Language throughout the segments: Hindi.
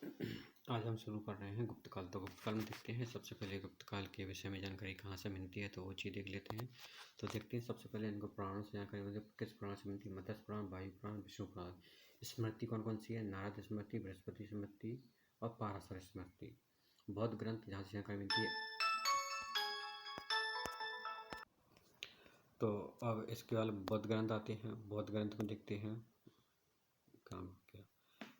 आज हम शुरू कर रहे हैं गुप्तकाल। तो गुप्तकाल में देखते हैं सबसे पहले गुप्तकाल के विषय में जानकारी कहाँ से मिलती है, तो वो चीज़ देख लेते हैं। तो देखते हैं सबसे पहले इनको पुराणों से जानकारी मिलती है। किस पुराण से मिलती है? मत्स्य पुराण, वायु पुराण, विष्णु पुराण। स्मृति कौन कौन सी है? नारद स्मृति, बृहस्पति स्मृति और पाराशर स्मृति। बौद्ध ग्रंथ जहाँ से जानकारी मिलती है। तो अब इसके बाद बौद्ध ग्रंथ आते हैं। बौद्ध ग्रंथ में देखते हैं काम क्या।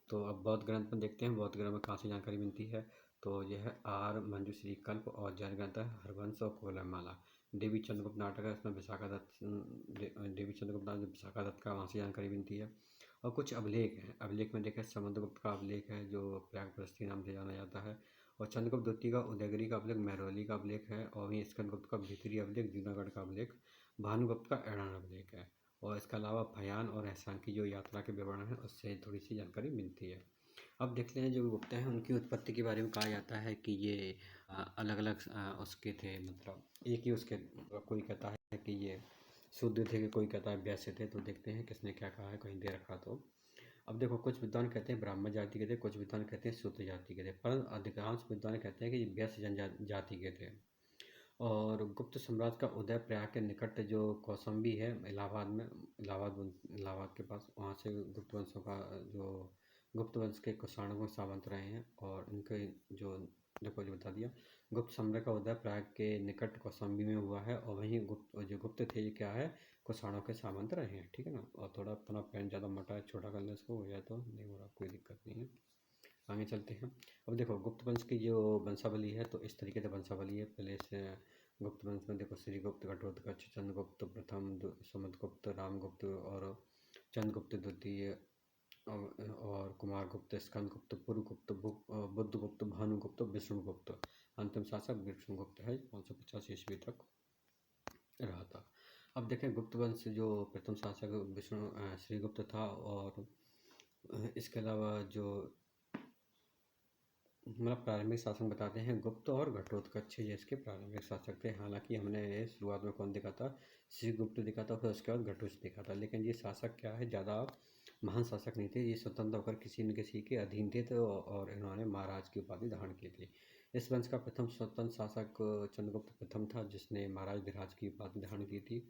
तो अब बौद्ध ग्रंथ में देखते हैं बौद्ध ग्रंथ में कहाँ से जानकारी मिलती है। तो यह है आर मंजूश्री कल्प और जैन ग्रंथ है हरवंश और कोलमाला। देवी चंद्रगुप्त नाटक है, इसमें विशाखा दत्त देवी चंद्रगुप्त नाटक विशाखा दत्त का वहाँ से जानकारी मिलती है। और कुछ अभिलेख हैं। अभिलेख में देखें समुद्रगुप्त का अभिलेख है जो प्रयागप्रस्थी नाम से जाना जाता है। और चंद्रगुप्त द्वितीय का उदयगिरी का अभिलेख, महरौली का अभिलेख है। और वहीं स्कंदगुप्त का भीतरी अभिलेख, जूनागढ़ का अभिलेख, भानुगुप्त का एड़ान अभिलेख है। और इसके अलावा फयान और एहसान की जो यात्रा के विवरण है उससे थोड़ी सी जानकारी मिलती है। अब देखते हैं जो गुप्त हैं उनकी उत्पत्ति के बारे में कहा जाता है कि ये अलग अलग उसके थे, मतलब एक ही उसके, कोई कहता है कि ये शूद्र थे, कि कोई कहता है वैश्य थे। तो देखते हैं किसने क्या कहा है, कहीं दे रखा तो। अब देखो, कुछ विद्वान कहते हैं ब्राह्मण जाति के थे, कुछ विद्वान कहते हैं शूद्र जाति के थे, पर अधिकांश विद्वान कहते हैं कि ये वैश्य जाति के थे। और गुप्त साम्राज्य का उदय प्रयाग के निकट जो कौशाम्बी है इलाहाबाद में, इलाहाबाद के पास, वहाँ से गुप्त वंशों का जो गुप्त वंश के कुषाणों में सामंत रहे हैं। और इनके जो देखो जो बता दिया, गुप्त साम्राज्य का उदय प्रयाग के निकट कौशाम्बी में हुआ है। और वहीं गुप्त थे ये क्या है, कुषाणों के सामंत रहे हैं। ठीक है ना। और थोड़ा अपना पेन ज़्यादा मोटा है, छोटा कर ले इसको, हो जाए तो नहीं हो रहा, कोई दिक्कत नहीं है। आगे चलते हैं। अब देखो गुप्त वंश की जो वंशावली है तो इस तरीके से वंशावली है। पहले से गुप्त वंश में देखो श्रीगुप्त, घटोत्कच, चंद्रगुप्त प्रथम, समुद्रगुप्त, रामगुप्त और चंद्रगुप्त द्वितीय, और कुमारगुप्त, स्कंदगुप्त, पुरुगुप्त, बुद्धगुप्त, भानुगुप्त, विष्णुगुप्त। अंतिम शासक विष्णुगुप्त है, 550 ईस्वी तक रहा था। अब देखें गुप्त वंश जो प्रथम शासक श्रीगुप्त था। और इसके अलावा जो मतलब प्रारंभिक शासक बताते हैं गुप्त और घटोत्कच ये इसके प्रारंभिक शासक थे। हालांकि हमने शुरुआत में कौन देखा था, श्रीगुप्त दिखा था, फिर उसके बाद घटोत्कच दिखा था। लेकिन ये शासक क्या है, ज़्यादा महान शासक नहीं थे, ये स्वतंत्र होकर किसी न किसी के अधीन थे। तो और इन्होंने महाराज की उपाधि धारण की थी। इस वंश का प्रथम स्वतंत्र शासक चंद्रगुप्त प्रथम था, जिसने महाराज विराज की उपाधि धारण की थी।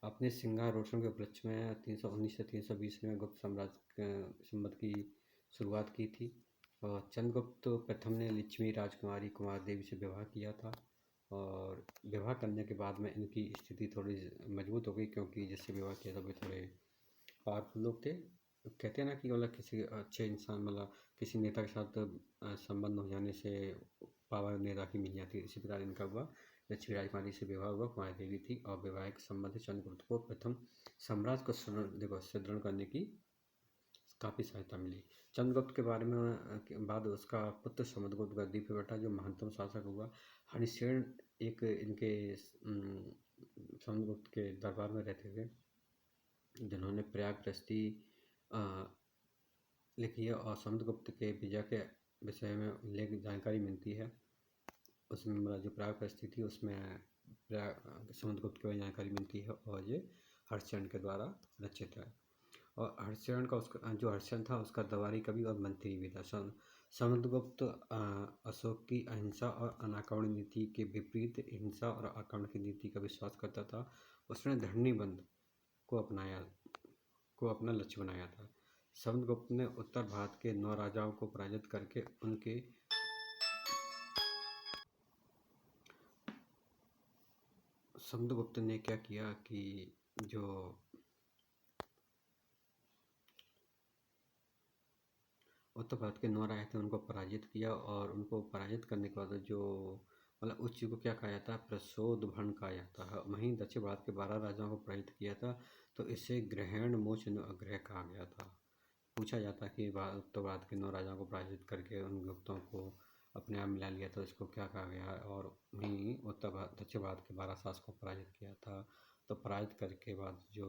अपने सिंहारोहण के उपलक्ष्य में 319 से 320 में गुप्त साम्राज्य संबंध की शुरुआत की थी। और चंद्रगुप्त प्रथम ने लक्ष्मी राजकुमारी कुमार देवी से विवाह किया था। और विवाह करने के बाद में इनकी स्थिति थोड़ी मजबूत हो गई, क्योंकि जिससे विवाह किया था वे थोड़े पावरफुल लोग थे। कहते हैं ना कि मतलब किसी अच्छे इंसान, मतलब किसी नेता के साथ संबंध हो जाने से पावर नेता की मिल जाती है। इसी प्रकार इनका हुआ, लक्ष्मी राजकुमारी से विवाह हुआ, कुमारी देवी थी। और वैवाहिक संबंध चंद्रगुप्त को प्रथम साम्राज्य को सुदृढ़ करने की काफ़ी सहायता मिली। चंद्रगुप्त के बारे में के बाद उसका पुत्र समुद्रगुप्त गद्दी पर बैठा, जो महानतम शासक हुआ। हरिसेन एक इनके समुद्रगुप्त के दरबार में रहते थे, जिन्होंने प्रयागप्रस्थी लिखी है। और समुद्रगुप्त के विजय के विषय में उल्लेख जानकारी मिलती है। उसमें मतलब जो प्रयागप्रस्थी थी उसमें समुद्रगुप्त की जानकारी मिलती है। और ये हरिसेन के द्वारा रचित है। और हर्षण का उसका जो हर्षण था उसका दरबारी कवि और मंत्री भी था। समुद्रगुप्त अशोक की अहिंसा और अनाकरण नीति के विपरीत हिंसा और आक्रमण की नीति का विश्वास करता था। उसने धरणीबंध को अपना लक्ष्य बनाया था। समुद्रगुप्त ने उत्तर भारत के 9 राजाओं को पराजित करके समुद्रगुप्त ने क्या किया कि जो उत्तर भारत के 9 राजा थे उनको पराजित किया। और उनको पराजित करने के बाद जो मतलब उस चीज़ को क्या कहा जाता है, प्रशोधन कहा जाता है। वहीं दक्षिण भारत के 12 राजाओं को पराजित किया था, तो इसे ग्रहण मोचन अग्रह कहा गया था। पूछा जाता है कि उत्तर भारत के 9 राजाओं को पराजित करके उन गुप्तों को अपने आप मिला लिया, तो इसको क्या कहा गया है। और वहीं दक्षिण भारत के 12 शासकों को पराजित किया था। तो पराजित करके बाद जो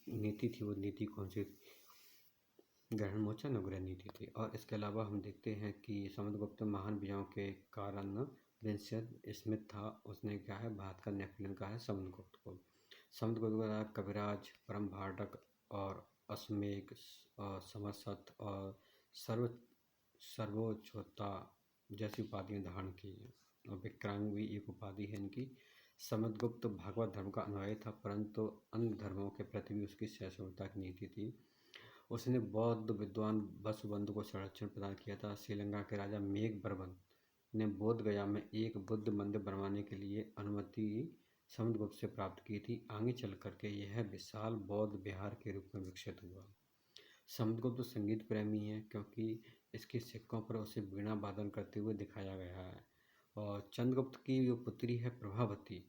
नीति थी वो नीति कौन सी, ग्रहण मोचन अग्रह नीति थी। और इसके अलावा हम देखते हैं कि समुद्रगुप्त महान विजयों के कारण प्रिंसेप स्मिथ था, उसने क्या है भारत का नेपोलियन कहा है समुद्रगुप्त को। समुद्रगुप्त कविराज, परम भाटक और अश्वमेघ और समसत और सर्वोच्चोत्ता जैसी उपाधियां धारण की हैं। और विक्रांग भी एक उपाधि है इनकी। समुद्रगुप्त भागवत धर्म का अनुयायी था, परंतु अन्य धर्मों के प्रति भी उसकी सहिष्णुता की नीति थी। उसने बौद्ध विद्वान वसुबंधु को संरक्षण प्रदान किया था। श्रीलंका के राजा मेघवर्मन ने बोध गया में एक बुद्ध मंदिर बनवाने के लिए अनुमति समुद्रगुप्त से प्राप्त की थी। आगे चल करके यह विशाल बौद्ध विहार के रूप में विकसित हुआ। समुद्रगुप्त संगीत प्रेमी है, क्योंकि इसके सिक्कों पर उसे वीणा वादन करते हुए दिखाया गया है। और चंद्रगुप्त की जो पुत्री है प्रभावती,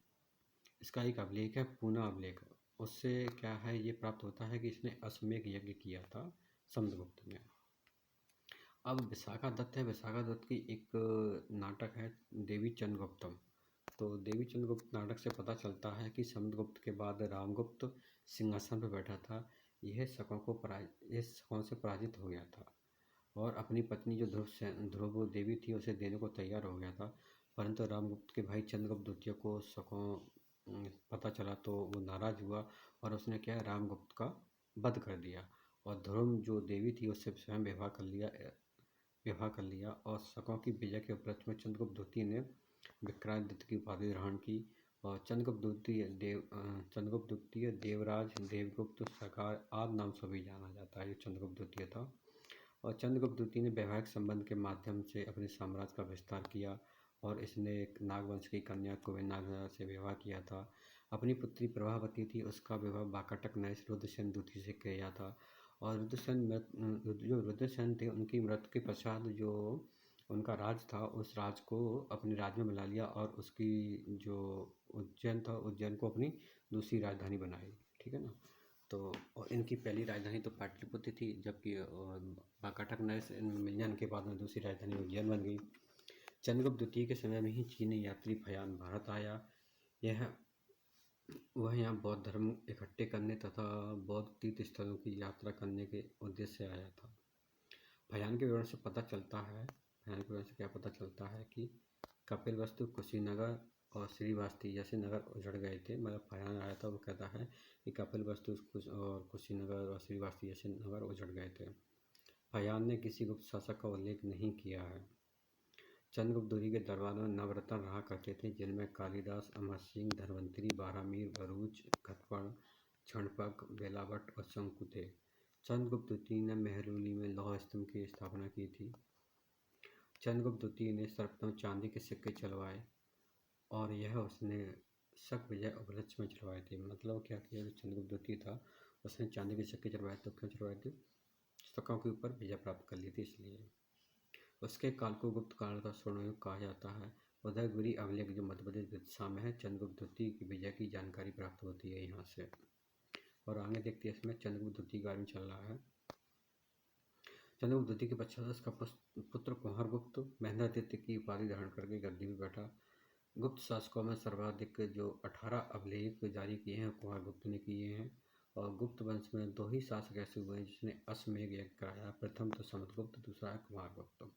इसका एक अभिलेख है पूना अभिलेख। उससे क्या है ये प्राप्त होता है कि इसने अश्वमेध यज्ञ किया था समुद्रगुप्त ने। अब विशाखा दत्त है। विशाखा दत्त की एक नाटक है देवी चंद्रगुप्तम। तो देवी चंद्रगुप्त नाटक से पता चलता है कि समुद्रगुप्त के बाद रामगुप्त सिंहासन पर बैठा था। यह शकों से पराजित हो गया था और अपनी पत्नी जो ध्रुव देवी थी उसे देने को तैयार हो गया था। परंतु रामगुप्त के भाई चंद्रगुप्त द्वितीय को शकों पता चला तो वो नाराज हुआ और उसने क्या है रामगुप्त का वध कर दिया। और ध्रुव जो देवी थी उससे स्वयं विवाह कर लिया और शकों की विजय के उपलक्ष्य में चंद्रगुप्त द्वितीय ने विक्रमादित्य की उपाधि ग्रहण की। और चंद्रगुप्त द्वितीय देवराज, देवगुप्त, सकार आदि नाम से भी जाना जाता है। ये चंद्रगुप्त द्वितीय था। और चंद्रगुप्त द्वितीय ने वैवाहिक संबंध के माध्यम से अपने साम्राज्य का विस्तार किया और इसने एक नागवंश की कन्या कुबेरनाग से विवाह किया था। अपनी पुत्री प्रभावती थी, उसका विवाह वाकाटक नरेश रुद्रसेन द्वितीय से किया था। और रुद्रसेन थे, उनकी मृत्यु के पश्चात जो उनका राज था उस राज को अपने राज में मिला लिया और उसकी जो उज्जैन था, उज्जैन को अपनी दूसरी राजधानी बनाई। ठीक है ना। तो और इनकी पहली राजधानी तो पाटलिपुत्र थी, जबकि वाकाटक नरेश मिल जाने के बाद में दूसरी राजधानी उज्जैन बन गई। चंद्रगुप्त द्वितीय के समय में ही चीनी यात्री फयान भारत आया। वह यहाँ बौद्ध धर्म इकट्ठे करने तथा बौद्ध तीर्थ स्थलों की यात्रा करने के उद्देश्य से आया था। फयान के विवरण से क्या पता चलता है कि कपिलवस्तु, कुशीनगर और श्रीवास्ती जैसे नगर उजड़ गए थे। मतलब फयान आया था, वो कहता है कि कपिलवस्तु और कुशीनगर और श्रीवास्ती जैसे नगर उजड़ गए थे। फयान ने किसी गुप्त शासक का उल्लेख नहीं किया है। चंद्रगुप्त द्वितीय के दरबार में नवरत्न रहा करते थे, जिनमें कालिदास, अमर सिंह, धन्वंतरी, बारामीर, भरूच, खतपण, क्षणपक, बेलावट और शंकु थे। चंद्रगुप्त द्वितीय ने मेहरौली में लौह स्तंभ की स्थापना की थी। चंद्रगुप्त द्वितीय ने सर्वप्रथम चांदी के सिक्के चलवाए और यह उसने शक विजय उपलक्ष्य में चलवाए थे। मतलब क्या किया, जो चंद्रगुप्त द्वितीय था उसने चांदी के सिक्के चलवाए। तो क्यों चलवाए थे? शकों के ऊपर विजय प्राप्त कर ली थी इसलिए। उसके काल को गुप्त काल का स्वर्ण युग कहा जाता है। उदयगिरी अभिलेख जो मध्य प्रदेश विदिशा में है, चंद्रगुप्त द्वितीय की विजय की जानकारी प्राप्त होती है यहाँ से। और आगे देखते हैं इसमें चंद्रगुप्त द्वितीय के बारे में चल रहा है। चंद्रगुप्त द्वितीय के पश्चात उसका पुत्र कुमारगुप्त महेंद्रादित्य की उपाधि धारण करके गद्दी पर बैठा। गुप्त शासकों में सर्वाधिक जो 18 अभिलेख जारी किए हैं कुमारगुप्त ने किए हैं। और गुप्त वंश में 2 ही शासक ऐसे हुए हैं जिसने अश्वमेध यज्ञ कराया। प्रथम तो समुद्रगुप्त, दूसरा है कुमारगुप्त।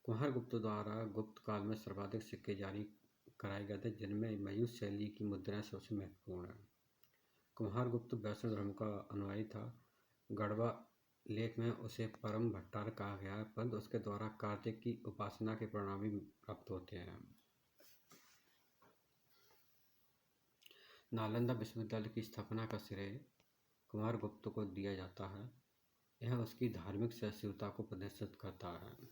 कुमारगुप्त द्वारा गुप्त काल में सर्वाधिक सिक्के जारी कराए गए थे, जिनमें मयूर शैली की मुद्राएं सबसे महत्वपूर्ण है। कुमारगुप्त वैष्णव धर्म का अनुयायी था। गढ़वा लेख में उसे परम भट्टार कहा गया है, परंतु उसके द्वारा कार्तिक की उपासना के परिणाम भी प्राप्त होते हैं। नालंदा विश्वविद्यालय की स्थापना का श्रेय कुमारगुप्त को दिया जाता है। यह उसकी धार्मिक सहिष्णुता को प्रदर्शित करता है।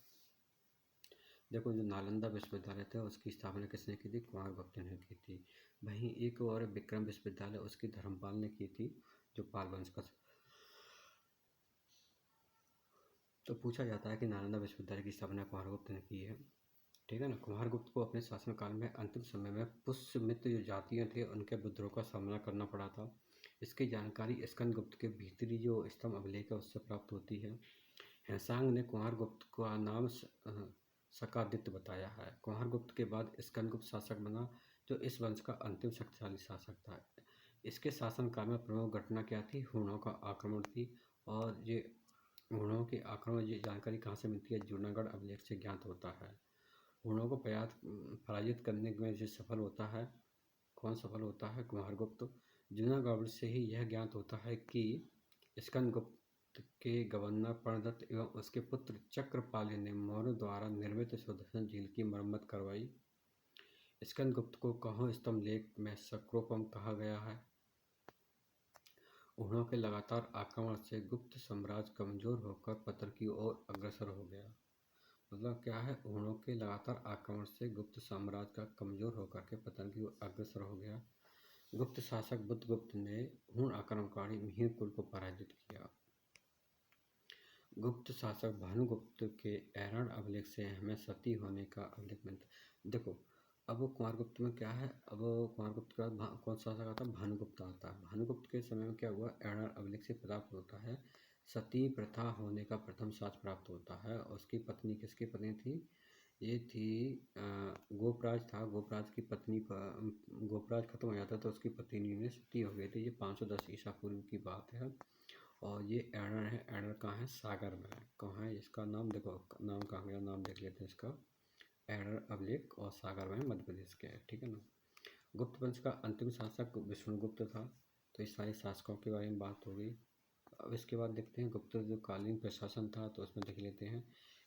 देखो, जो नालंदा विश्वविद्यालय था उसकी स्थापना किसने की थी? कुमारगुप्त ने की थी। वहीं एक और विक्रम विश्वविद्यालय उसकी धर्मपाल ने की थी, जो पाल वंश का। तो पूछा जाता है कि नालंदा विश्वविद्यालय की स्थापना कुमारगुप्त ने की है। ठीक है ना। कुमारगुप्त को अपने शासनकाल में अंतिम समय में पुष्यमित्र जो जातियाँ थे उनके विद्रोह का सामना करना पड़ा था। इसकी जानकारी स्कंदगुप्त के भीतरी जो स्तंभ अभिलेख है उससे प्राप्त होती है। हैसांग ने कुमारगुप्त का नाम शकादित्य बताया है। कुमारगुप्त के बाद स्कंदगुप्त शासक बना, जो इस वंश का अंतिम शक्तिशाली शासक था। इसके शासनकाल में प्रमुख घटना क्या थी? हुणों का आक्रमण थी। और ये हुणों के आक्रमण ये जानकारी कहाँ से मिलती है? जूनागढ़ अभिलेख से ज्ञात होता है। हुणों को पराजित करने में जो सफल होता है, कौन सफल होता है? कुमारगुप्त। जूनागढ़ से ही यह ज्ञात होता है कि स्कंदगुप्त के गवर्नर प्रणदत्त एवं उसके पुत्र चक्रपालि ने मौर्य द्वारा निर्मित सुदर्शन झील की मरम्मत करवाई। स्कंदगुप्त को कहों स्तंभ लेख में सक्रोपम कहा गया है। हुणों के लगातार आक्रमण से गुप्त साम्राज्य कमजोर होकर पतन की ओर अग्रसर हो गया। मतलब क्या है, हुणों के लगातार आक्रमण से गुप्त साम्राज्य का कमजोर होकर के पतन की ओर अग्रसर हो गया। गुप्त शासक बुद्धगुप्त ने हुण आक्रमणकारी मिहिर कुल को पराजित किया। गुप्त शासक भानुगुप्त के ऐरण अभिलेख से हमें सती होने का अभिलेख मिलता। देखो, अब कुमारगुप्त में क्या है, अब कुमारगुप्त का कौन सा शासक आता है, भानुगुप्त आता है। भानुगुप्त के समय में क्या हुआ, ऐरण अभिलेख से प्राप्त होता है सती प्रथा होने का प्रथम साक्ष्य प्राप्त होता है। उसकी पत्नी किसकी पत्नी थी, ये थी गोपराज था। गोपराज की पत्नी पर गोपराज खत्म हो जाता तो उसकी पत्नी ने सती हो गई थी। ये 510 ईसा पूर्व की बात है। और ये ऐरण है। ऐरण कहाँ है, सागर में है। कहाँ है इसका नाम, देखो नाम कहाँ गया, नाम देख लेते हैं इसका। ऐरण अभिलेख और सागर में मध्य प्रदेश के है, ठीक है ना। गुप्त वंश का अंतिम शासक विष्णुगुप्त था। तो इस सारे शासकों के बारे में बात हो गई। अब इसके बाद देखते हैं गुप्त जो कालीन प्रशासन था, तो उसमें देख लेते हैं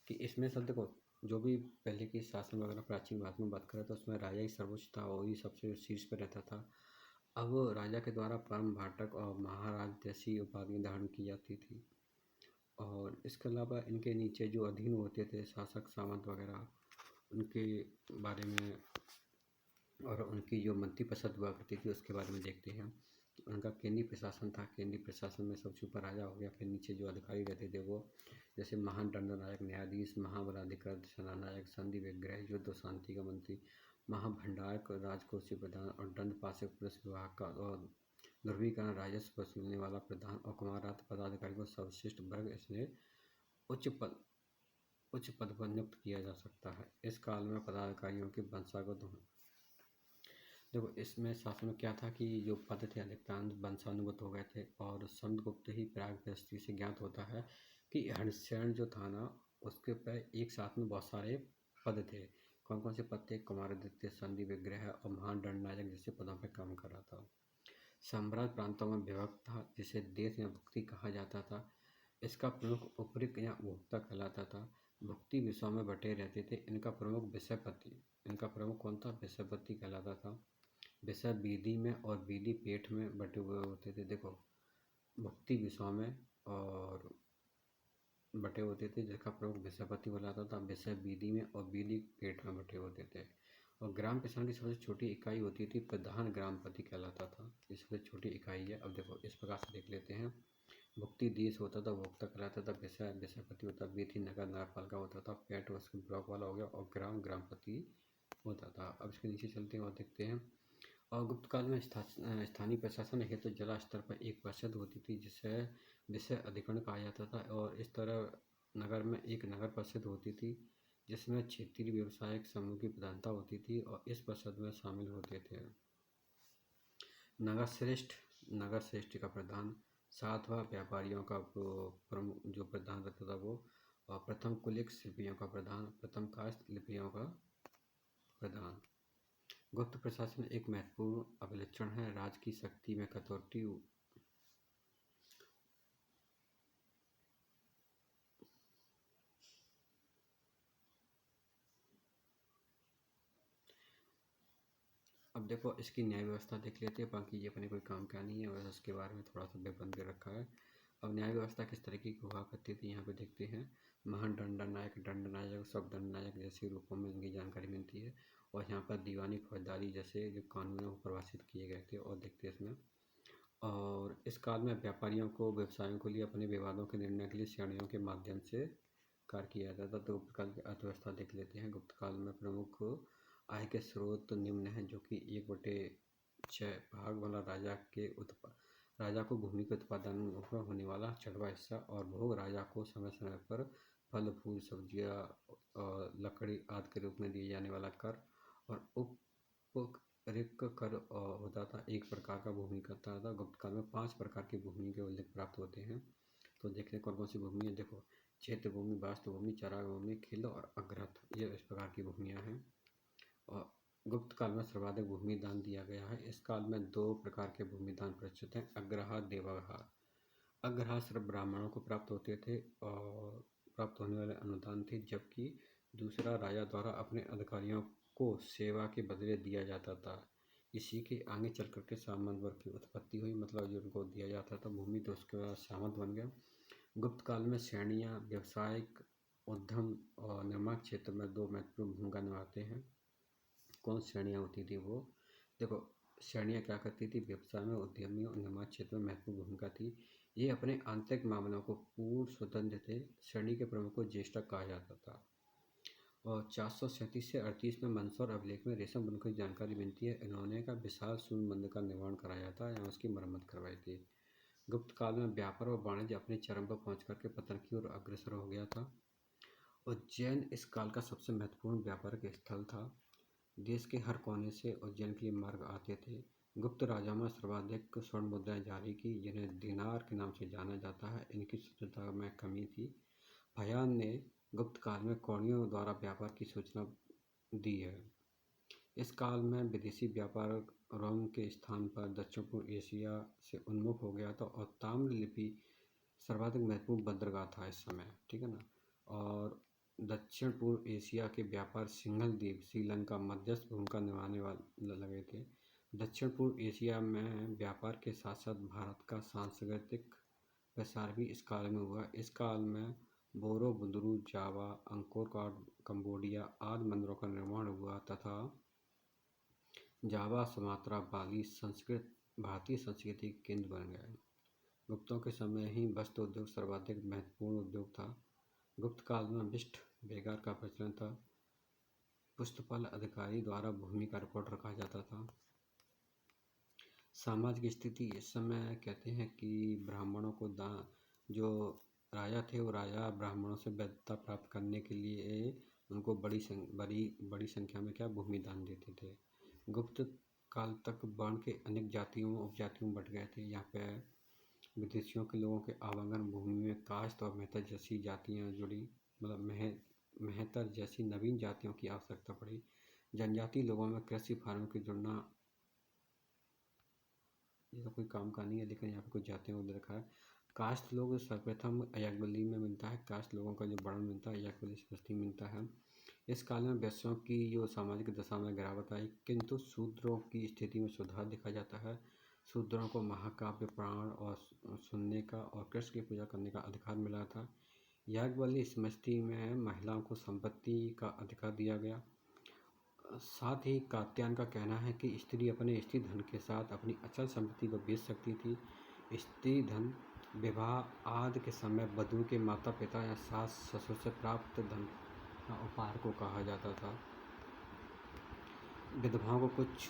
कि इसमें सब देखो, जो भी पहले की शासन वगैरह प्राचीन भारत में बात करें तो उसमें राजा ही सर्वोच्च था और ही सबसे शीर्ष पर रहता था। अब राजा के द्वारा परम भाटक और महाराज जैसी उपाधियाँ धारण की जाती थी। और इसके अलावा इनके नीचे जो अधीन होते थे शासक सामंत वगैरह, उनके बारे में और उनकी जो मंत्री परिषद हुआ करती थी उसके बारे में देखते हैं। उनका केंद्रीय प्रशासन था। केंद्रीय प्रशासन में सबसे ऊपर राजा हो गया, फिर नीचे जो अधिकारी रहते थे वो, जैसे महादंडनायक, न्यायाधीश, महाबलाधिकृत, सेनानायक, संधि विग्रह, युद्ध शांति का मंत्री, महाभंडारक, राजकोषीय प्रधान और दंडपाशक पुलिस विभाग का और ध्रुवीकरण राजस्व वसूलने वाला प्रधान और कुमारात पदाधिकारी को सर्वश्रेष्ठ वर्ग इसलिए उच्च पद पर नियुक्त किया जा सकता है। इस काल में पदाधिकारियों के वंशागत देखो, इसमें शासन में क्या था कि जो पद थे अधिकांश वंशानुगत हो गए थे। और समुद्रगुप्त ही प्राग दृष्टि से ज्ञात होता है कि हरिश्चरण जो था ना, उसके पर एक साथ में बहुत सारे पद थे। कौन कौन से पद थे, कुमारादित्य, संधि विग्रह और महादंडनायक जैसे पदों पर काम कर रहा था। साम्राज्य प्रांतों में विभक्त था, जिसे देश या भुक्ति कहा जाता था। इसका प्रमुख उपरिक या उपभोक्ता कहलाता था। भुक्ति विषयों में बटे रहते थे। इनका प्रमुख विषयपति, इनका प्रमुख कौन था, विषयपति कहलाता था। विषय विधि में और विधि पेट में बटे हुए होते थे। देखो, भुक्ति विषयों में और बटे होते थे, जिसका प्रमुख विषयपति कहलाता था। विषय विधि में और विधि पेट में बटे होते थे। और ग्राम प्रशासन की सबसे छोटी इकाई होती थी, प्रधान ग्रामपति कहलाता था। ये सबसे छोटी इकाई है। अब देखो इस प्रकार से देख लेते हैं। भुक्ति देश होता था, भोक्ता कहलाता था। विषय विषयपति होता, विधि नगर नगरपालिका होता था। पेट उसके ब्लॉक वाला हो गया और ग्राम ग्रामपति होता था। अब इसके नीचे चलते हैं और देखते हैं। और गुप्त काल में स्थानीय प्रशासन हेतु जिला स्तर पर एक परिषद होती थी, जिसे विषय अधिकरण कहा जाता था। और इस तरह नगर में एक नगर परिषद होती थी, जिसमें क्षेत्रीय व्यवसायिक समूह की प्रधानता होती थी और इस परिषद में शामिल होते थे नगर श्रेष्ठ, नगर श्रेष्ठ का प्रधान, सातवां व्यापारियों का प्रमुख जो प्रधान रहता था वो, और प्रथम कुलिक शिल्पियों का प्रधान, प्रथम कास्त लिपियों का प्रधान। गुप्त प्रशासन एक महत्वपूर्ण अभिलक्षण है राज की शक्ति में कटौती। अब देखो इसकी न्याय व्यवस्था देख लेते हैं, बाकी ये अपने कोई काम का नहीं है और इसके बारे में थोड़ा सा बेबंद दे रखा है। अब न्याय व्यवस्था किस तरीके की हुआ करती थी यहाँ पे देखते हैं। महादंडनायक, दंडनायक, सब दंडनायक जैसे रूपों में इनकी जानकारी मिलती है। और यहाँ पर दीवानी फौजदारी जैसे जो कानून है वो परिभाषित किए गए थे। और देखते हैं इसमें। और इस काल में व्यापारियों को व्यवसायों के लिए अपने विवादों के निर्णय के लिए श्रेणियों के माध्यम से कार्य किया जाता था। तो गुप्त काल की अर्थव्यवस्था देख लेते हैं। गुप्त काल में प्रमुख आय के स्रोत निम्न हैं, जो कि 1/6 भाग वाला राजा को भूमि के उत्पादन में होने वाला 6वां हिस्सा, और भोग राजा को समय समय पर फल फूल सब्जियां और लकड़ी आदि के रूप में दिए जाने वाला कर, और उपरिक कर होता था। एक प्रकार का भूमि करता था। गुप्त काल में 5 प्रकार की भूमि के उल्लेख प्राप्त होते हैं। तो देख लें कौन कौन सी भूमि है। देखो, क्षेत्र भूमि, वास्तु भूमि, चराग भूमि, खिल और अग्रथ, ये इस प्रकार की भूमियाँ हैं। और गुप्त काल में सर्वाधिक भूमि दान दिया गया है। इस काल में 2 प्रकार के भूमि दान प्रचलित हैं, अग्रहार, देवहार। अग्रहार ब्राह्मणों को प्राप्त होते थे और प्राप्त होने वाले अनुदान थे, जबकि दूसरा राजा द्वारा अपने अधिकारियों को सेवा के बदले दिया जाता था। इसी के आगे चल करके सामंत वर्ग की उत्पत्ति हुई, मतलब जो उनको दिया जाता था भूमि तो उसके बाद सामंत बन गया। गुप्त काल में श्रेणियाँ व्यावसायिक, उद्यम और निर्माण क्षेत्र में दो महत्वपूर्ण भूमिका निभाते हैं। कौन श्रेणियाँ होती थी वो? देखो, श्रेणियाँ क्या करती थी? व्यवसाय में, उद्यमी और निर्माण क्षेत्र में महत्वपूर्ण भूमिका थी। ये अपने आंतरिक मामलों को पूर्ण स्वतंत्र थे। श्रेणी के प्रमुख को ज्येष्ठा कहा जाता था। और 437 से 38 में मंदसौर अभिलेख में रेशम बुनकर की जानकारी मिलती है। इन्होंने का विशाल सूर्य मंदिर का निर्माण कराया था या उसकी मरम्मत करवाई थी। गुप्त काल में व्यापार और वाणिज्य अपने चरम पर पहुँच करके पतन की ओर अग्रसर हो गया था। उज्जैन इस काल का सबसे महत्वपूर्ण व्यापारिक स्थल था। देश के हर कोने से उज्जैन के लिए मार्ग आते थे। गुप्त राजाओं में सर्वाधिक स्वर्ण मुद्राएं जारी की, जिन्हें दिनार के नाम से जाना जाता है। इनकी शुद्धता में कमी थी। फयान ने गुप्त काल में कौड़ियों द्वारा व्यापार की सूचना दी है। इस काल में विदेशी व्यापार रोम के स्थान पर दक्षिण पूर्व एशिया से उन्मुख हो गया था और ताम्र लिपि सर्वाधिक महत्वपूर्ण बंदरगाह था इस समय, ठीक है ना। और दक्षिण पूर्व एशिया के व्यापार सिंघल द्वीप, श्रीलंका मध्यस्थ भूमिका निभाने वाले लगे थे। दक्षिण पूर्व एशिया में व्यापार के साथ साथ भारत का सांस्कृतिक प्रसार भी इस काल में हुआ। इस काल में बोरोबुदुरु, जावा, अंकोर वाट, कंबोडिया आदि मंदिरों का निर्माण हुआ तथा जावा, सुमात्रा, बाली संस्कृत भारतीय संस्कृति के केंद्र बन गए। गुप्तों के समय ही वस्त्र उद्योग सर्वाधिक महत्वपूर्ण उद्योग था। गुप्त काल में विष्ट बेगार का प्रचलन था। पुस्तपाल अधिकारी द्वारा भूमि का रिकॉर्ड रखा जाता था। सामाजिक स्थिति इस समय कहते हैं कि ब्राह्मणों को जो राजा थे वो राजा ब्राह्मणों से वैधता प्राप्त करने के लिए उनको बड़ी संख्या में क्या भूमि दान देते थे। गुप्त काल तक वर्ण के अनेक जातियों उपजातियों में बट गए थे। यहाँ पे विदेशियों के लोगों के आवागमन, भूमि में काश्त और मेहतर जैसी जातियाँ जुड़ी, मतलब मेहतर जैसी नवीन जातियों की आवश्यकता पड़ी। जनजाति लोगों में कृषि फार्म के जुड़ना, ये तो कोई काम का नहीं है, लेकिन यहाँ पे कुछ जातियों को दे रखा है। काश्त लोग सर्वप्रथम याज्ञवल्क्य में मिलता है। काश्त लोगों का जो वर्णन मिलता है याज्ञवल्क्य सृष्टि मिलता है। इस काल में वैश्यों की जो सामाजिक दशा में गिरावट आई, किंतु शूद्रों की स्थिति में सुधार देखा जाता है। शूद्रों को महाकाव्य, पुराण और सुनने का और कृष्ण की पूजा करने का अधिकार मिला था। याज्ञवल्क्य स्मृति में महिलाओं को संपत्ति का अधिकार दिया गया। साथ ही कात्यायन का कहना है कि स्त्री अपने स्त्री धन के साथ अपनी अचल संपत्ति को बेच सकती थी। स्त्री धन विवाह आदि के समय वधू के माता पिता या सास ससुर से प्राप्त धन उपहार को कहा जाता था। विधवाओं को कुछ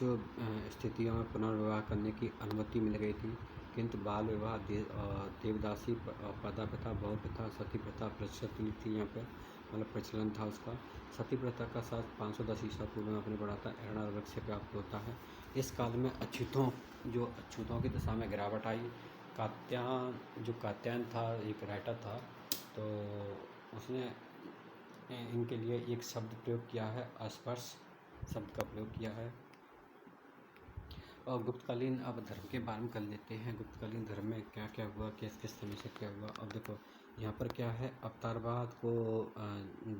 स्थितियों में पुनर्विवाह करने की अनुमति मिल गई थी, किंतु बाल विवाह, देवदासी प्रथा, बहु प्रथा, सती प्रथा प्रचलित थी। यहाँ पे मतलब प्रचलन था उसका। सती प्रथा का साथ 510 ईसा पूर्व में अपने बढ़ाता एर्णा वर्ग से प्राप्त होता है। इस काल में अछूतों की दशा में गिरावट आई। कात्यायन था, एक राइटर था, तो उसने इनके लिए एक शब्द प्रयोग किया है, अस्पर्श शब्द का प्रयोग किया है। और गुप्तकालीन अब धर्म के बारे में कर लेते हैं। गुप्तकालीन धर्म में क्या क्या हुआ, किस किस समय से क्या हुआ। अब देखो यहाँ पर क्या है, अवतारवाद को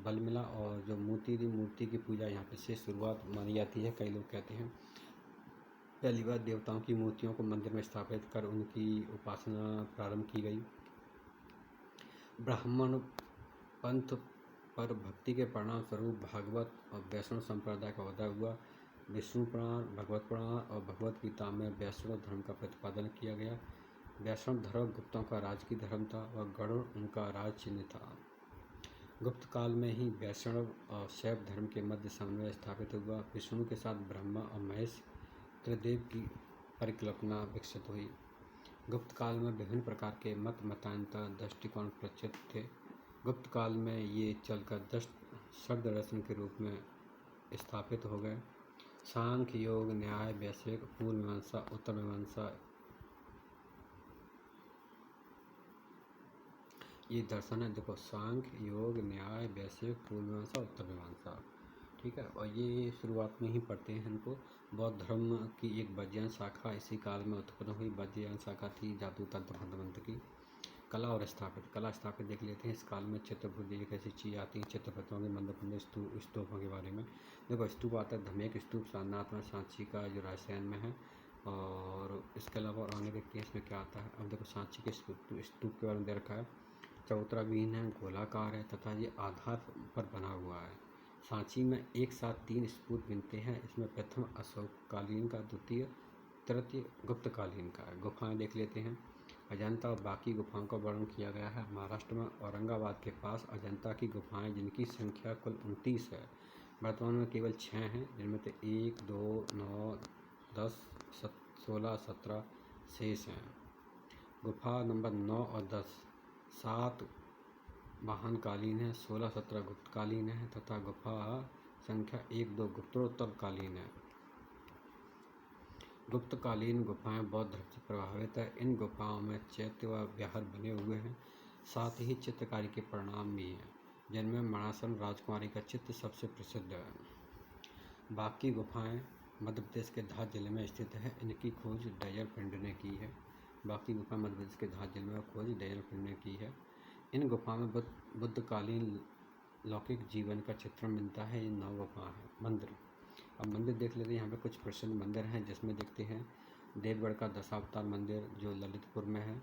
बल मिला और जो मूर्ति की पूजा यहाँ पे से शुरुआत मानी जाती है। कई लोग कहते हैं पहली बार देवताओं की मूर्तियों को मंदिर में स्थापित कर उनकी उपासना प्रारंभ की गई। ब्राह्मण पंथ पर भक्ति के परिणाम स्वरूप भागवत और वैष्णव संप्रदाय का उदय हुआ। विष्णु पुराण, भगवत पुराण और भगवत गीता में वैष्णव धर्म का प्रतिपादन किया गया। वैष्णव धर्म गुप्तों का राजकीय धर्म था और गरुड़ उनका राज चिन्ह था। गुप्त काल में ही वैष्णव और शैव धर्म के मध्य समन्वय स्थापित हुआ। विष्णु के साथ ब्रह्मा और महेश त्रिदेव की परिकल्पना विकसित हुई। गुप्त काल में विभिन्न प्रकार के मतांतर दृष्टिकोण प्रचलित थे। गुप्त काल में ये चलकर षड् दर्शन के रूप में स्थापित हो गए। सांख्य, योग, न्याय, वैशेषिक, पूर्व मीमांसा, उत्तर मीमांसा, ये दर्शन है। देखो, सांख्य, योग, न्याय, वैशेषिक, पूर्व मीमांसा, उत्तर मीमांसा, ठीक है। और ये शुरुआत में ही पढ़ते हैं इनको। बौद्ध धर्म की एक वज्रयान शाखा इसी काल में उत्पन्न हुई। वज्रयान शाखा थी जादू तंत्र मंत्र की। कला और स्थापत्य। कला स्थापत्य देख लेते हैं। इस काल में चित्रपूर्ति एक ऐसी चीज़ आती है, चित्रपतियों के मंदिर मंदिर स्तूपों के बारे में। देखो स्तूप आता है, धमेक स्तूप सारनाथ में, सांची का जो राजस्थान में है। और इसके अलावा और आगे देखते हैं इसमें क्या आता है। अब देखो सांची के स्तूप के बारे में दे रखा है। चबूतरा विहीन है, गोलाकार है तथा ये आधार पर बना हुआ है। सांची में एक साथ 3 स्तूप बनते हैं। इसमें प्रथम अशोककालीन का, द्वितीय तृतीय गुप्तकालीन का है। गुफाएं देख लेते हैं। अजंता और बाकी गुफाओं का वर्णन किया गया है। महाराष्ट्र में औरंगाबाद के पास अजंता की गुफाएं, जिनकी संख्या कुल 29 है, वर्तमान में केवल 6 हैं, जिनमें से 1, 2, 9, 10, 16, 17 शेष हैं। गुफा नंबर 9 और 10 7 वाहनकालीन है, 16, 17 गुप्तकालीन है तथा गुफा संख्या 1, 2 गुप्तोत्तरकालीन है। गुप्तकालीन गुफाएं बौद्ध धर्म से प्रभावित है। इन गुफाओं में चैत्य व विहार बने हुए हैं, साथ ही चित्रकारी के परिणाम भी हैं, जिनमें मणासन राजकुमारी का चित्र सबसे प्रसिद्ध है। बाकी गुफाएं मध्य प्रदेश के धार जिले में स्थित है। इनकी खोज डैयल फिंड ने की है। बाकी गुफा मध्य प्रदेश के धार जिले में खोज डैयल फिंड ने की है। इन गुफाओं में बुद्धकालीन लौकिक जीवन का चित्रण मिलता है। ये 9 गुफा है। मंदिर, अब मंदिर देख लेते हैं। यहाँ पे कुछ प्रसिद्ध मंदिर हैं, जिसमें देखते हैं देवगढ़ का दशावतार मंदिर जो ललितपुर में है,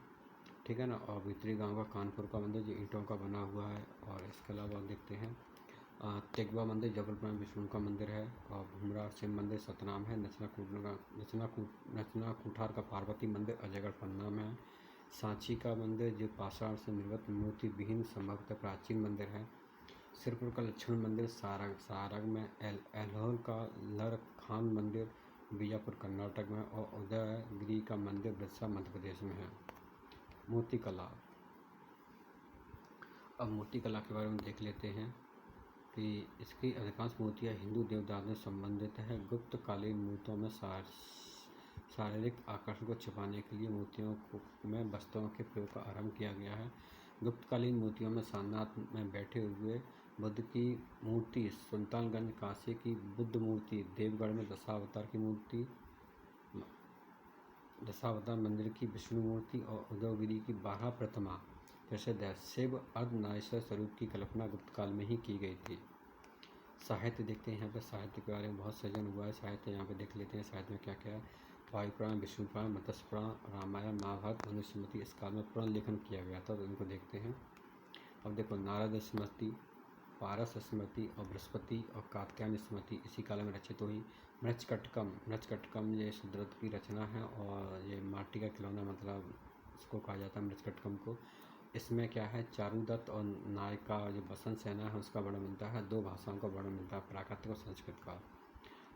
ठीक है ना। और भीतरी गांव का कानपुर का मंदिर जो ईंटों का बना हुआ है। और इसके अलावा देखते हैं तिगवा मंदिर जबलपुर में विष्णु का मंदिर है। और भूमरा शिव मंदिर सतनाम है। नचना कुठार का पार्वती मंदिर अजयगढ़ पन्ना में है। सांची का मंदिर जो पाषाण से निर्मित मूर्ति विहीन संभवतः प्राचीन मंदिर है। सिरपुर का लक्ष्मण मंदिर सारंग में। एल्होर का लर खान मंदिर बीजापुर कर्नाटक में। और उदयगिरी का मंदिर बिरसा मध्य प्रदेश में है। मूर्ति कला, अब मूर्ति कला के बारे में देख लेते हैं कि इसकी अधिकांश मूर्तियाँ हिंदू देवताओं से संबंधित है। गुप्तकालीन मूर्तियों में शारीरिक आकर्षण को छिपाने के लिए मूर्तियों में वस्त्रों के प्रयोग का आरंभ किया गया है। गुप्तकालीन मूर्तियों में सारनाथ में बैठे हुए बुद्ध की मूर्ति, सुल्तानगंज काशी की बुद्ध मूर्ति, देवगढ़ में दशावतार की मूर्ति, दशावतार मंदिर की विष्णु मूर्ति और उदयगिरी की 12 प्रतिमा प्रसिद्ध है। शिव अर्धनारीश्वर स्वरूप की कल्पना गुप्त काल में ही की गई थी। साहित्य देखते हैं। यहाँ पर साहित्य के बारे में बहुत सृजन हुआ है। साहित्य यहाँ पे देख लेते हैं। साहित्य में क्या क्या है। वायु पुराण, विष्णु पुराण, मत्स्य पुराण, रामायण, महाभारत, मनुस्मृति, इस काल में पुराण लेखन किया गया था, तो इनको देखते हैं। अब देखो नारद स्मृति, पारस स्मृति और बृहस्पति और कात्यायन स्मृति इसी काल में रचित हुई। मृच्छकटकम ये सुदृत की रचना है और ये माटी का खिलौना, मतलब इसको कहा जाता है मृच्छकटकम को। इसमें क्या है, चारुदत्त और नायिका जो बसंत सेना है उसका वर्णन मिलता है। 2 भाषाओं का वर्णन मिलता है, प्राकृत और संस्कृत का।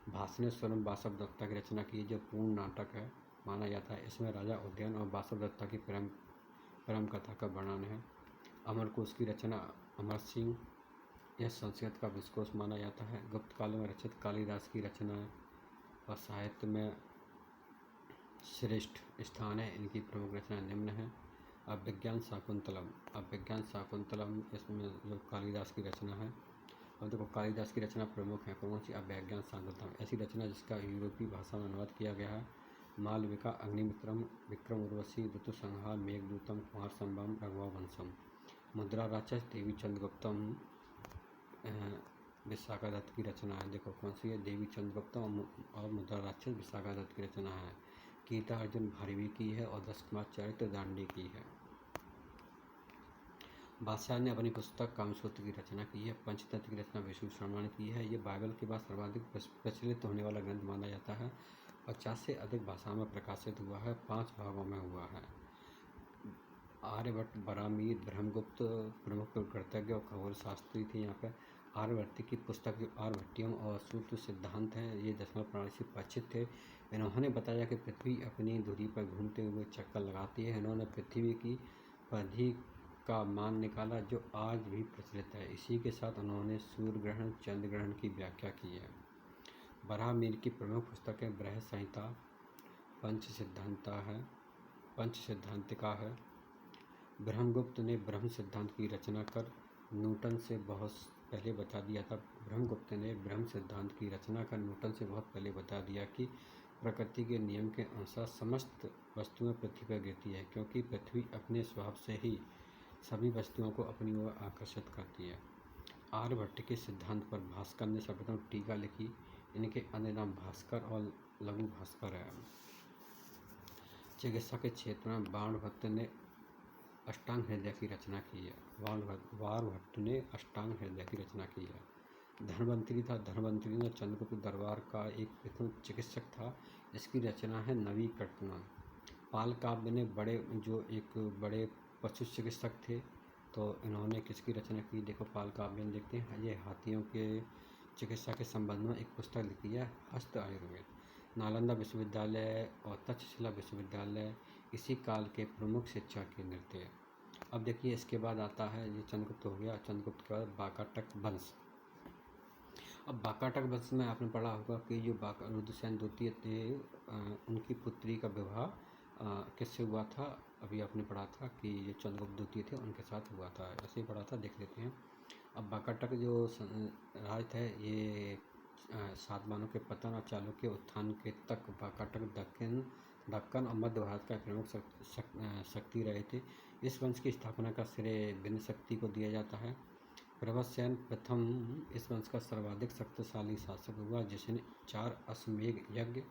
भाषणेश्वरम वासव दत्ता की रचना की जो पूर्ण नाटक है माना जाता है। इसमें राजा उदयन और वासव दत्ता की प्रेम कथा का वर्णन है। अमरकोश की रचना अमर सिंह, यह संस्कृत का विश्वकोश माना जाता है। गुप्त काल में रचित कालिदास की रचना है और साहित्य में श्रेष्ठ स्थान है। इनकी प्रमुख रचना निम्न है। अभिज्ञान शाकुंतलम इसमें जो कालिदास की रचना है। और देखो कालिदास की रचना प्रमुख है कौन सी, अभिज्ञान शाकुंतलम, ऐसी रचना जिसका यूरोपीय भाषा में अनुवाद किया गया है। मालविका, अग्निमित्रम, विक्रम उर्वशी, ऋतुसंहार, मेघदूतम, कुमार संभवम, रघुवंशम। मुद्रा राक्षस देवी चंद्रगुप्तम विशाखा दत्त की रचना है। देखो कौन सी है, देवी चंद्रगुप्तम और मुद्रा राक्षस विशाखा दत्त की रचना है। गीता अर्जुन भारवी की है और 10 कुमार चरित्र दांडी की है। बादशाह ने अपनी पुस्तक कामसूत्र की रचना की है। पंचतंत्र की रचना विष्णु शर्मा ने की है। ये बाइबल के बाद सर्वाधिक प्रचलित होने वाला ग्रंथ माना जाता है। 50 से अधिक भाषाओं में प्रकाशित हुआ है। 5 भागों में हुआ है। आर्यभट्ट, बरामीर, ब्रह्मगुप्त प्रमुख कृतज्ञ और खगोल शास्त्री थे। यहाँ पे आर्यभट्ट की पुस्तक जो आर्यभट्टियम और सूत्र सिद्धांत है, ये दशमलव प्रणाली से परिचित थे। इन्होंने बताया कि पृथ्वी अपनी धुरी पर घूमते हुए चक्कर लगाती है। इन्होंने पृथ्वी की परिधि का मान निकाला जो आज भी प्रचलित है। इसी के साथ उन्होंने सूर्य ग्रहण, चंद्र ग्रहण की व्याख्या की है। बरामीर की प्रमुख पुस्तकें बृहद संहिता, पंच सिद्धांतिका है। ब्रह्मगुप्त ने ब्रह्म सिद्धांत की रचना कर न्यूटन से बहुत पहले बता दिया था। ब्रह्मगुप्त ने ब्रह्म सिद्धांत की रचना कर न्यूटन से बहुत पहले बता दिया कि प्रकृति के नियम के अनुसार समस्त वस्तुएं पृथ्वी पर गिरती है, क्योंकि पृथ्वी अपने स्वभाव से ही सभी वस्तुओं को अपनी ओर आकर्षित करती है। आर्यभट्ट के सिद्धांत पर भास्कर ने सर्वप्रथम टीका लिखी। इनके अन्य नाम भास्कर और लघु भास्कर है। चिकित्सा के क्षेत्र में बाणभट्ट ने अष्टांग हृदय की रचना की है। वारभट्ट ने अष्टांग हृदय की रचना की है। धन्वंतरी था। धन्वंतरी ने चंद्रगुप्त दरबार का एक प्रथम चिकित्सक था। इसकी रचना है नवीकर्तनम। पाल काव्य ने बड़े पशु चिकित्सक थे, तो इन्होंने किसकी रचना की? देखो पाल काव्य में देखते हैं, ये हाथियों के चिकित्सा के संबंध में एक पुस्तक लिखी है, हस्त आयुर्वेद। नालंदा विश्वविद्यालय और तक्षशिला विश्वविद्यालय इसी काल के प्रमुख शिक्षा केंद्र थे। अब देखिए इसके बाद आता है, ये चंद्रगुप्त हो गया। चंद्रगुप्त के बाद वाकाटक वंश। अब वाकाटक वंश में आपने पढ़ा होगा कि जो रुद्रसेन द्वितीय थे, उनकी पुत्री का विवाह किससे हुआ था? अभी आपने पढ़ा था कि ये चंद्रगुप्त द्वितीय थे, उनके साथ हुआ था। ऐसे ही पढ़ा था, देख लेते हैं। अब वाकाटक जो राज थे, ये सातवाहनों के पतन और चालुक्य के उत्थान के तक वाकाटक दक्कन और मध्य भारत का प्रमुख शक्ति रहे थे। इस वंश की स्थापना का श्रेय बिंद शक्ति को दिया जाता है। प्रभससेन प्रथम इस वंश का सर्वाधिक शक्तिशाली शासक हुआ, जिसने 4 अश्वमेध यज्ञ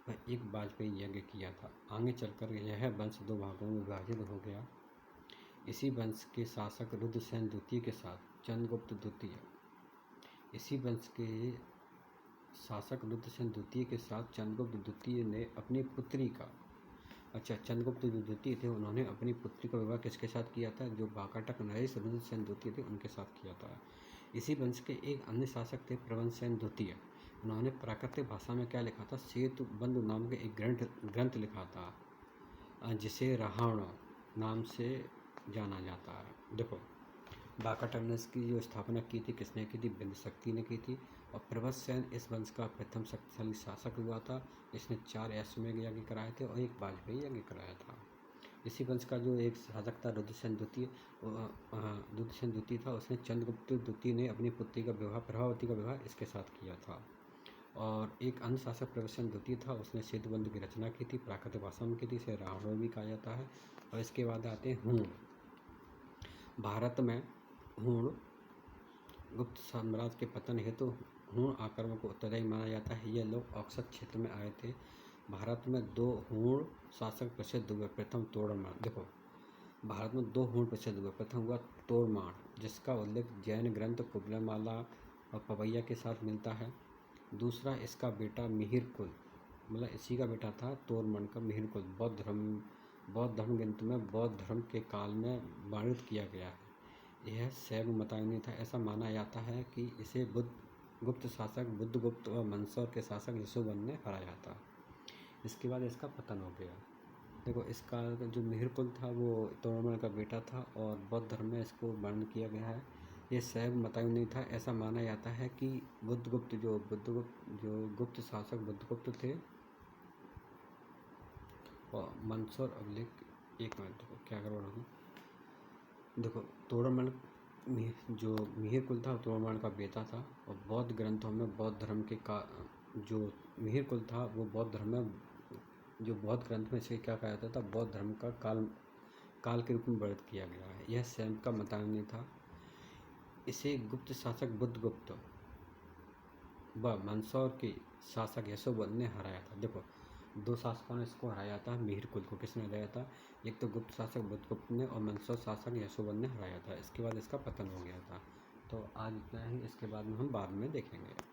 व 1 वाजपेयी यज्ञ किया था। आगे चलकर यह वंश 2 भागों में विभाजित हो गया। इसी वंश के शासक रुद्रसेन द्वितीय के साथ चंद्रगुप्त द्वितीय ने अपनी पुत्री का चंद्रगुप्त जो द्वितीय थे, उन्होंने अपनी पुत्री का विवाह किसके साथ किया था? जो वाकाटक नरेश रुद्रसेन द्वितीय थे, उनके साथ किया था। इसी वंश के एक अन्य शासक थे प्रवंशसेन द्वितीय। उन्होंने प्राकृतिक भाषा में क्या लिखा था? सेतु बंधु नाम के एक ग्रंथ लिखा था, जिसे रावण नाम से जाना जाता है। देखो वाकाटक ने इसकी जो स्थापना की थी, किसने की थी? बिंद शक्ति ने की थी। और प्रभससेन इस वंश का प्रथम शक्तिशाली शासक हुआ था। इसने 4 अश्वमेध यज्ञ कराए थे और 1 वाजपेयी यज्ञ कराया था। इसी वंश का जो एक शासक था रुद्रसेन द्वितीय था, उसने चंद्रगुप्त द्वितीय ने अपनी पुत्री का विवाह प्रभावती का विवाह इसके साथ किया था। और एक अन्य शासक प्रभससेन द्वितीय था, उसने सेतुबंध की रचना की थी, प्राकृतिक भाषा में की थी, इसे रावण भी कहा जाता है। और इसके बाद आते हैं हूण। भारत में हूण गुप्त साम्राज्य के पतन हेतु हूण आक्रमण को उत्तरदायी माना जाता है। ये लोग औसत क्षेत्र में आए थे। भारत में 2 हूण शासक प्रसिद्ध हुए। प्रथम तोड़रमान। देखो भारत में 2 हूण प्रसिद्ध हुए। प्रथम हुआ तोड़रमान, जिसका उल्लेख जैन ग्रंथ कुबलमाला और पवैया के साथ मिलता है। दूसरा इसका बेटा मिहिरकुल, मतलब इसी का बेटा था तोड़रमान का मिहिरकुल। बौद्ध धर्म ग्रंथ में बौद्ध धर्म के काल में वर्णित किया गया है। यह शैव मतानुयायी था। ऐसा माना जाता है कि इसे गुप्त शासक बुद्धगुप्त और मंदसौर के शासक यशोवन ने हराया था। इसके बाद इसका पतन हो गया। देखो इसका जो मिहिरकुल था वो तोड़रमान का बेटा था और बौद्ध धर्म में इसको वर्णन किया गया है। ये शैव मतानुयायी था। ऐसा माना जाता है कि बुद्धगुप्त जो गुप्त शासक बुद्धगुप्त थे और मंदसौर अभिलेख, एक मिनट देखो क्या गड़बड़ होगी। देखो तोड़रमान जो मिहिरकुल था तोड़रमान का बेटा था। और बौद्ध ग्रंथों में बौद्ध धर्म के जो मिहिरकुल था वो बौद्ध धर्म में जो बौद्ध ग्रंथ में इसे क्या कहा जाता था? बौद्ध धर्म का काल के रूप में वर्णित किया गया है। यह शैव का मतानुयायी था। इसे गुप्त शासक बुद्धगुप्त व मंदसौर के शासक यशोवन ने हराया था। देखो 2 शासकों ने इसको हराया था। मिहिरकुल को किसने हराया था? एक तो गुप्त शासक बुद्धगुप्त ने और मंदसौर शासक यशोवन ने हराया था। इसके बाद इसका पतन हो गया था। तो आज इतना ही, इसके बाद में हम बाद में देखेंगे।